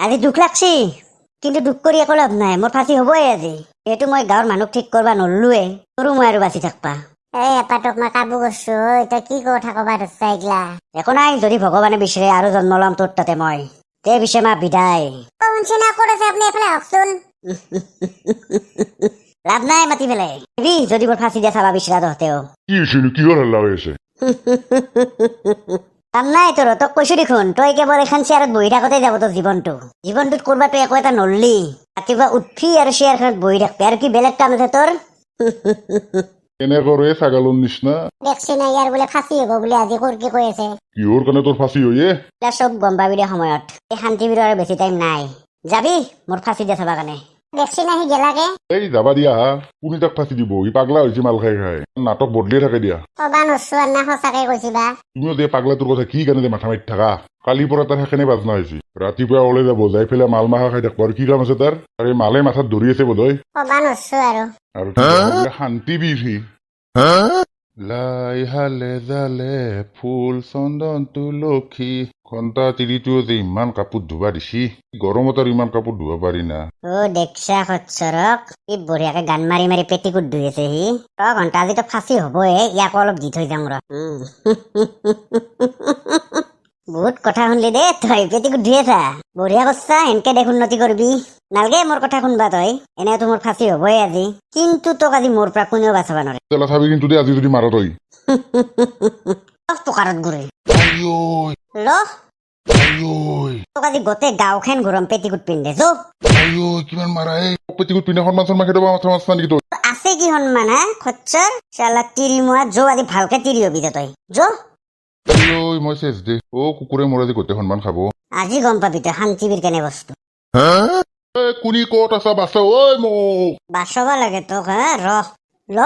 আজি দুখ লাগছি, কিন্তু দুখ কৰি একো লাভ নাই। মোৰ ফাঁচি হ'বই আজি। এইটো মই গাঁৱৰ মানুহ ঠিক কৰবা নল্লোৱে, তোৰো মই আৰু বাচি থাকবা। এই এপাতক মই কাবু কৰছো, তই কি কথা কবা ধৰছা এইগিলা? একো নাই, যদি ভগৱানে বিচাৰে আৰু জন্ম ল'ম তোৰ তাতে মই। তে পিছে মা বিদায়। শুনছি না, ক'ত আছে আপুনি? এইফালে আহকচোন। লাভ নাই মাতি পেলাই, যদি মোৰ ফাঁচি দিয়া চাবা বিচাৰা তহঁতেও। কি হৈছিল? কিহৰ হাল্লা হৈ আছে? কাম নাই তোৰ, তোক কৈছো দেখোন, তই কেৱল এখন চেয়াৰত বহি থাকোতে যাব তোৰ জীৱনটোত কৰবা তই একো এটা নল্লি। ৰাতিপুৱা উঠবি আৰু চেয়াৰখনত বহি থাকবি, আৰু কি বেলেগ কাম আছে তোৰ? কেনে কৰে ছাগালৰ নিচিনা? দেখছি না, ইয়াৰ বোলে ফাঁচি হ'ব বোলে আজি, কি কৈ আছে? কিহৰ কাৰণে তোৰ ফাঁচি হয়ে? এতিয়া চব গম পাবি দে সময়ত। এই শান্তিবীৰৰ আৰু বেছি টাইম নাই। যাবি মোৰ ফাঁচি দিয়া চাবা কাৰণে। দেখছি না, সি গেলাকে। এই যাবা দিয়া হা, কোনে তাক ফাঁচি দিব? ই পাগলা হৈছে মাল খাই খাই, নাটক বদলিয়ে থাকে দিয়া। কবা নৰছো আৰু না, সঁচাকে কৈছিবা? তুমিও দে পাগলাটোৰ কথা কি কাৰণে মাথা মাৰি থাকা? কালিৰ পৰা তাৰ সেইখনে বাজনা হৈছে, ৰাতিপুৱা ওলাই যাব, যাই পেলাই মাল মাখা খাই থাকব। আৰু কি কাম আছে তাৰ? আৰু এই মালে মাথাত ধৰি আছে বোধহয়। কবা নৰছো আৰু শান্তি বিধি লাই হালে জালে ফুল চন্দন তুলসী ঘণ্টা তিৰিটোৱে যে ইমান কাপোৰ ধুবা দিছি, গৰমত আৰু ইমান কাপোৰ ধুব পাৰি না? অ দেখছা খচ্চৰক, কি বঢ়িয়াকে গান মাৰি মাৰি পেটিকুট ধুই আছে সি। ঘণ্টা আজিতো ফাঁচি হবয়ে, ইয়াকো অলপ দি থৈ যাম ৰ। বহুত কথা শুনলি দে তই, পেটিকুট ধুই আছা, বঢ়িয়া কৰছা। এনকে দেখ উন্নতি কৰবি। নালগে মোৰ কথা শুনবা তই, এনেওতো মোৰ ফাঁচি হবয়ে আজি। কিন্তু তোক আজি মোৰ পৰা কোনেও বাচাবা নৰে। তেলা চাবি কিন্তু দে আজি যদি মাৰ তই। পকাৰত ঘূৰে ল, তোক আজি গোটেই গাঁওখন ঘূৰম পেটিকুট পিন্ধে যো। কিমান মাৰা এই পেটিকুট পিন্ধা সন্মান চন্মান খেদাবা মাথা মাছ নেকি তই? আছে কি সন্মান হা খচ্চৰ? চালা তিৰি মোৱা যো, আজি ভালকে তিৰি হবি দে তই যো। মই চেচ দে। অ কুকুৰে মোৰ আজি গোটেই সন্মান খাব। আজি গম পাবি তই শান্তিবীৰ কেনে বস্তু। কুনি ক'ত আছা? বাছা ঐ মোক বাচবা লাগে তোক হা, ৰ ল।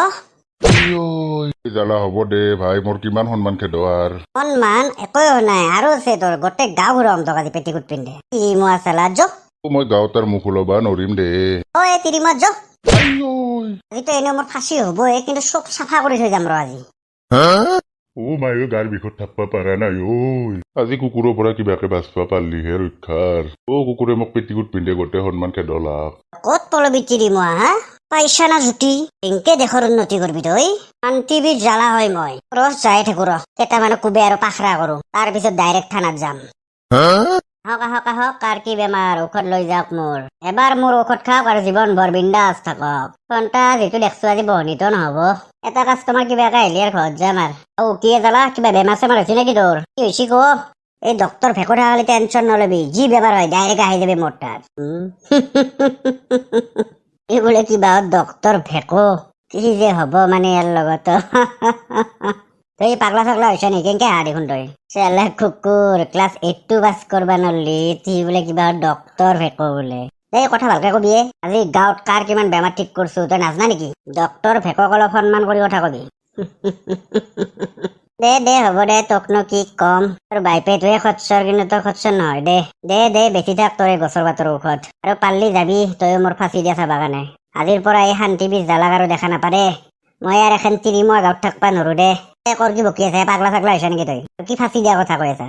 জ্বালা হ'ব দে ভাই, মোৰ কিমান সন্মান খেদোৱাৰ। সন্মান একোৱে নাই, আৰু আছে তোৰ গোটেই গাঁও ঘূৰাম তোক আজি পেটিকুট পিন্ধে। তিৰি মোৱা চালা যো। মই গাঁৱত তাৰ মুখ ওলাবা নৰিম দে। ঐ তিৰি মোৱা যো। আজিতো এনেও মোৰ ফাঁচি হবয়ে, কিন্তু চব চাফা কৰি থৈ যাম ৰ আজি। অ মাই গাৰ বিষত থাকবা পাৰা নাই ঐ। আজি কুকুৰৰ পৰা কিবাকে বাচবা পাৰলিহে ৰক্ষাৰ। অ কুকুৰে মোক পেটিকুট পিন্ধে গোটেই সন্মান খেদলাক। ক'ত পলবি তিৰি মোৱা হা? পাইছা না জুতি? এনকে দেশৰ উন্নতি কৰবি তই? শান্তিবীৰ জ্বালা হয় মই। ৰহ যাই থাকো ৰ, কেইটামানক কোবে আৰু পাখৰা কৰো, তাৰ পিছত ডাইৰেক্ট থানাত যাম। আহক কাৰ কি বেমাৰ, ঔষধ লৈ যাওক মোৰ। এবাৰ মোৰ ঔষধ খাওক আৰু জীৱন ভৰ বিন্দাছ থাকক। ঘণ্টা যিটো দেখছো আজি বহনীতো নহব। এটা কাষ্টমাৰ কিবা এটা আহিলে আৰু ঘৰত যাম আৰু। কি জ্বালা, কিবা বেমাৰ চেমাৰ হৈছে নেকি তোৰ? কি হৈছে ক? এই ডক্টৰ ভেকো থাকালে টেনচন নলবি, যি বেমাৰ হয় ডাইৰেক্ট আহি যাবি মোৰ তাত। এই বোলে কিবা ডক্টৰ ভেকো, কি যে হব মানে ইয়াৰ লগত। তই পাগলা চাগলা হৈছে নেকি? কেনকে হা দেখোন তই চালা কুকুৰ, ক্লাছ 8 পাছ কৰবা নৰলি, তি বোলে কিবা ডক্টৰ ভেকো বোলে। এই কথা ভালকে কবি। আজি গাঁৱত কাৰ কিমান বেমাৰ ঠিক কৰছো তই নাজনা নেকি? ডক্টৰ ভেকক অলপ সন্মান কৰি কথা কবি। দে হ'ব দে, তোকনো কি কম। তোৰ বাইপেটোৱে খচ্চৰ, কিন্তু তই খচ্চৰ নহয় দে বেছি থাক তোৰ এই গছৰ পাতৰ ঔষধ। আৰু পাৰলি যাবি তই মোৰ ফাঁচি দিয়া চাবা কাৰণে। আজিৰ পৰা এই শান্তিবীৰ জ্বালাক আৰু দেখা নাপাৰে। মই আৰু এখন তিৰি মই গাঁৱত থাকবা নৰো দে। কৰ কি বকি আছে? পাগলা চাগলা হৈছে নেকি তই? কি ফাঁচি দিয়া কথা কৈ আছা?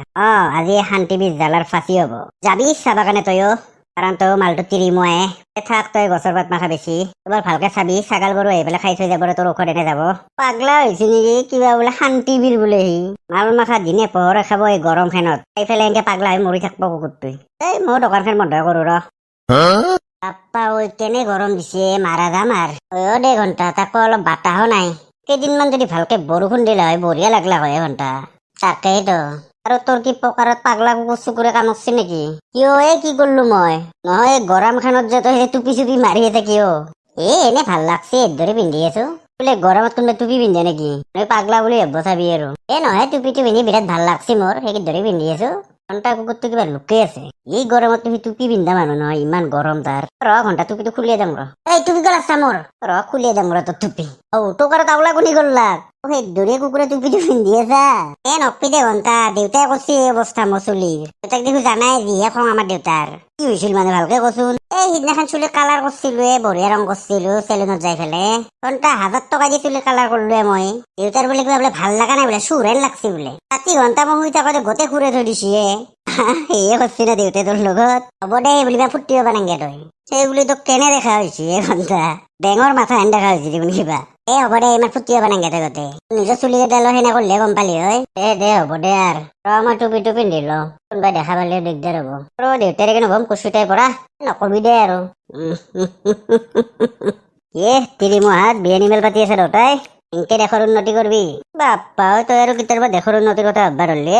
আজি শান্তিবীৰ জ্বালাৰ ফাঁচি হব, যাবি চাবা কাৰণে তইও। কাৰণ তইও মালটো তিৰি মোৱাই থাক, তই গছৰ পাত মাখা বেছি। এবাৰ ভালকে চাবি, ছাগাল গৰু আহি পেলাই খাই থৈ যাব, তোৰ ঔষধ এনে যাব। পাগলা হৈছে নেকি? কিবা বোলে শান্তিবীৰ বোলে সি। মাল মাখা দিনে পোহৰে খাব এই গৰম খেনত, খাই পেলাই এনেকে পাগলা হৈ মৰি থাকব কুকুৰটোই। এই মই দোকানখন বন্ধ কৰো ৰ। বাপ্পা ঐ কেনে গৰম দিছে, মাৰা যাম আৰু। দে ঘণ্টা তাকো অলপ বাতাহো নাই। কেইদিনমান যদি ভালকে বৰষুণ দিলে হয় বঢ়িয়া লাগলা হয় ঘণ্টা। তাকেইতো। আৰু তোৰ কি পকাৰত পাগলা কুকুৰ চুকুৰে কামুৰছি নেকি? কিয় কি কৰলো মই? নহয় গৰম খানত যে তই টুপি চুপি মাৰি আছে কিয়? এনে ভাল লাগছে ধৰি পিন্ধি আছো। বোলে গৰমত কোনোবাই টুপি পিন্ধে নেকি? পাগলা বুলি ভাবব চাবি আৰু। নহয় টুপিটো পিন্ধি বিৰাট ভাল লাগছে মোৰ, সেই ধৰি পিন্ধি আছো। ঘণ্টা কুকুৰটো কিবা লুকাই আছে। এই গৰমত তুমি টুপি পিন্ধা মানুহ নহয়, ইমান গৰম তাৰ। ৰ ঘণ্টা টুপিটো খুলিয়ে যাম ৰ। এই টুপি গল আছে মোৰ, ৰ খুলিয়ে যাম ৰ তোৰ টুপি। তোক আৰু তাওলা কোনি গল্লাক? সেই দৰে কুকুৰে টুপিটো পিন্ধি আছা? নকবি দে ঘণ্টা, দেউতাই কৈছে এই অৱস্থা মোৰ চুলিৰ। দেউতাক দেখো জানাই যিহে খং আমাৰ দেউতাৰ। কি হৈছিল মানে ভালকে কচোন? সিদিনাখন চুলি কালাৰ কৰিছিলো, বঢ়িয়া ৰং কৰিছিলো চেলুনত যাই পেলাই। ঘণ্টা 1000 টকা দি চুলি কালাৰ কৰিলো মই। দেউতাৰ বোলে কিবা বোলে ভাল লগা নাই বোলে, চুৰেন লাগছে বোলে। ৰাতি ঘণ্টা মই শুই থাকোতে গোটেই খুৰে থৈ দিছে। সেয়ে কৰছি না দেউতাই তোৰ লগত হ'ব দে বুলিবা ফুৰ্তি হবা নাংগে তই সেই বুলি তোক কেনে দেখা হৈছে এই ঘণ্টা বেঙৰ মাথা হেন দেখা হৈছে দেখোন কিবা হ'ব দে ইমান ফুৰ্তি হবা নাংগে তই গোটেই নিজৰ চুলি কেইডাল সেনে কৰিলে গম পালি হয় দে হ'ব দে আৰু মই টুপিটো পিন্ধি লওঁ কোনোবাই দেখা পালে দিগদাৰ হ'ব আৰু দেউতাৰে কেনে হ'ম কুচুটাই পৰা নকবি দে আৰু তিৰিমুহাত বিয়া নিমেল পাতি আছে দেউতাই এনকে দেশৰ উন্নতি কৰবি বাপ্পা তই আৰু কেতিয়াবা দেশৰ উন্নতিৰ কথা ভাববা ধৰলি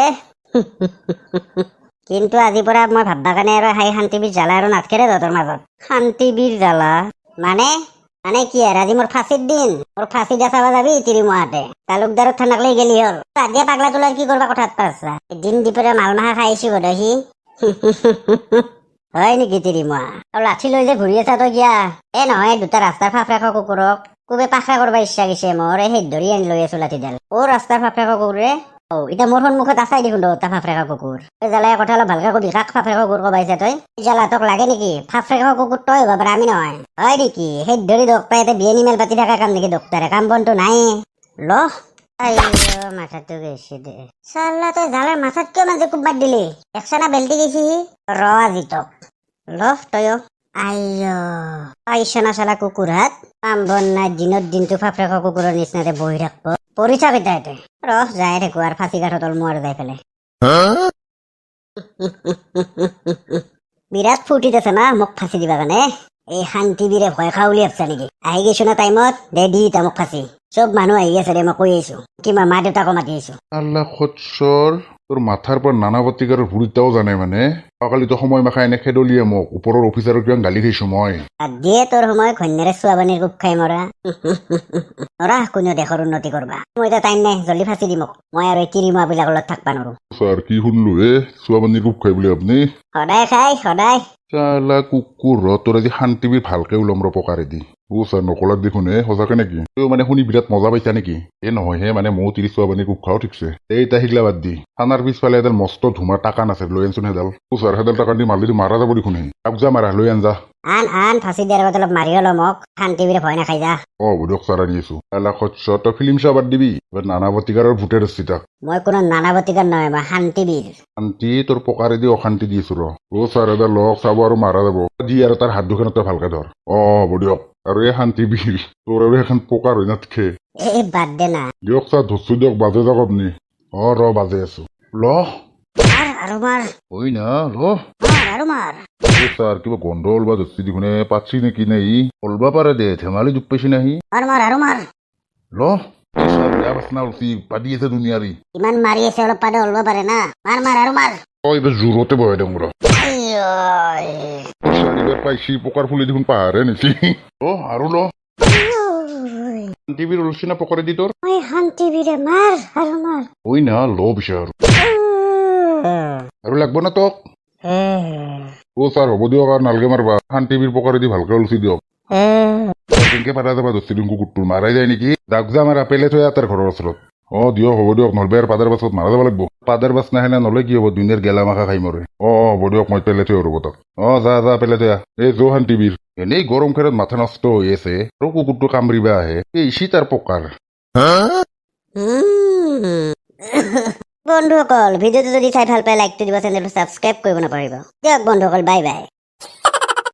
কিন্তু আজিৰ পৰা মই ভাববা কাৰণে আৰু হাই শান্তিবীৰ জ্বালা আৰু নাথকেৰে তহঁতৰ মাজত শান্তিবীৰ জ্বালা মানে মানে কি আৰু আজি মোৰ ফাঁচিৰ দিন মোৰ ফাঁচি দিয়া চাবা যাবি তিৰিমুহাতে তালুকদাৰত থানাক লৈ গেলি হ'ল আজিয়ে পাগলা তোলাৰ কি কৰবা কথাত পাৰছা দিন দিপৰে মাল মাহা খাই আহিছো বোধ সি হয় নেকি তিৰিমুহা আৰু লাঠি লৈ যে ঘূৰি আছা তই কিয়া নহয় দুটা ৰাস্তাৰ ফাফৰেক কুকুৰক কুবে পাখা কৰবা ইচ্ছা গৈছে মোৰ সেই ধৰি আনি লৈ আছো লাঠিডাল ৰাস্তাৰ ফাফৰেক কুকুৰে এতিয়া মোৰ সন্মুখত আছাই দেখোন দুটা ফাফৰেকা কুকুৰ তই জ্বালাই কথা অলপ ভালকে কবি কাক ফাফৰেকা কুকুৰ কবাইছে তই জ্বালা তোক লাগে নেকি ফাফৰেকা কুকুৰ তই হ'ব পাৰা আমি নহয় হয় নেকি সেই ধৰি ডক্তৰে এতিয়া বিয়ে নিমেল পাতি থকা কাম নেকি ডক্তৰে কাম বনটো নাই মাথাটো গৈছে দে চাল্লা তই জ্বালাৰ মাথাত কিয় মানে কোব মাত দিলি একচানা বেল্টি গৈছি আজি তোক তয়ো পাইছনা চালা কুকুৰ হাত কাম বন নাই দিনত দিনটো ফাফৰেকা কুকুৰৰ নিচিনাতে বহি থাকব পৰি থাক এতিয়া যাই থাকো আৰু ফাঁচি কাঠত মোৰ যাই পেলাই বিৰাট ফূৰ্তিত আছে না মোক ফাঁচি দিবা কাৰণে এই শান্তিবীৰে ভয় খা বুলি ভাবছা নেকি আহি গৈছো না টাইমত দে দি তা মোক ফাঁচি চব মানুহ আহি আছে দে মই কৈ আহিছো কিবা মা দেউতাকো মাতি আহিছো আল্লাহ খচ্চৰ তোৰ মাথাৰ পৰা নানা প্ৰতিকাৰৰ ভুৰিতাও জানে মানে কালিতো সময় মাখা এনে খেদলিয়ে মোক ওপৰৰ অফিচাৰৰ কিমান গালি খাইছো মই দিয়ে তোৰ সময় ঘন্যাৰে চোৱাবানীৰ কোপ খাই মৰা নৰা কোনেও দেশৰ উন্নতি কৰবা মই এতিয়া টাইম নাই জল্দি ফাঁচি দি মোক মই আৰু এই তিৰিমুৱা বিলাকৰ লগত থাকবা নৰো স্যাৰ কি শুনলো চোৱাবানীৰ কোপ খাই বুলি আপুনি সদায় খাই সদায় চালা কুকুৰ তোৰ আজি শান্তিবীৰ ভালকে ওলম ৰ পকাৰে দি ছাৰ নকলাক দেখোন সঁচাকে নেকি তই মানে শুনি বিৰাট মজা পাইছা নেকি নহয় মানে ময়ো 30 চোৱাবানী কোপ খাও ঠিকছে এতিয়া শিকলা বাদ দি থানাৰ পিছফালে এডাল মস্ত ধুমা টাকা নাছিল লৈ আনচোন সেইডাল ছাৰ সেইডাল টাকা দি মাৰিলে মাৰা যাব দেখোন তাক যা মাৰা লৈ আন যা আন ফাঁচি দিয়াৰ আগত অলপ মাৰি হলো মোক শান্তিবীৰে ভয় নাখাই যা বুধক ছাৰ আনি আছো তই ফিল্ম চাব বাদ দিবি নানা প্ৰতিকাৰৰ ভূতেৰ আছে তাক মই কোনো নানা প্ৰতিকাৰ নহয় মই শান্তিবীৰ শান্তি তোৰ পকাৰে দি অশান্তি দি আছো ছাৰ এডাল লগ চাব আৰু মাৰা যাব দি আৰু তাৰ হাত দুখনত তই ভালকে ধৰ হ'ব দিয়ক আৰু এই শান্তিবীৰ তোৰ আৰু এখন পকাৰ হৈ নাথকে বাদ দে না দিয়ক ছাৰ ধৰছো দিয়ক বাজে যাওক আপুনি বাজে আছো আৰু মাৰ হয় না আৰু মাৰ ছাৰ কিবা গন্ধ ওলবা ধৰছি দেখোন পাচ্ছি নেকি নাই ওলবা পাৰে দে ধেমালি দুখ পাইছি নাহি আৰু মাৰ বেয়া বাচনা উঠছি পাদি আছে দুনিয়াৰী ইমান মাৰি আছে অলপ পাদে ওলব পাৰে না মাৰ আৰু মাৰ এইবাৰ জোৰতে বহাই দিওঁ পাইছি পকাৰ ফুলি দেখোন পাহাৰে নিছি আৰু শান্তিবীৰ ওলছি না পকাৰে দি তোৰ শান্তিবীৰে মাৰ আৰু মাৰ হয় না পিছে আৰু লাগব না তোক ছাৰ হ'ব দিয়ক আৰু নালগে মাৰবা শান্তিবীৰ পকাৰে দি ভালকে ওলছি দিয়ক কেনেকে পাৰা যাবা ধৰছি দিম কুকুৰটোৰ মাৰাই যায় নেকি যাক যা মাৰা পেলে থৈ তাৰ ঘৰৰ ওচৰত দিয়ক হ'ব দিয়ক নহলে আৰু পাদাৰ বাছত মাৰা যাব লাগিব পাদাৰ বাছ নাহে নলে কি হ'ব দুনিয়াৰ গেলা মাখা খাই মৰে হ'ব দিয়ক মই পেলে থৈ ৰ'ব তাক যা পেলে থৈ শান্তিবীৰ এনেই গৰম খেৰত মাথা নষ্ট হৈ আছে আৰু কুকুৰটো কামৰিবা আহে ইচি তাৰ পকাৰ বন্ধুসকল ভিডিঅ'টো যদি চাই ভাল পায় লাইকটো দিব চেনেলটো ছাবস্ক্ৰাইব কৰিব নাপাহৰিব দিয়ক বন্ধুসকল বাই বাই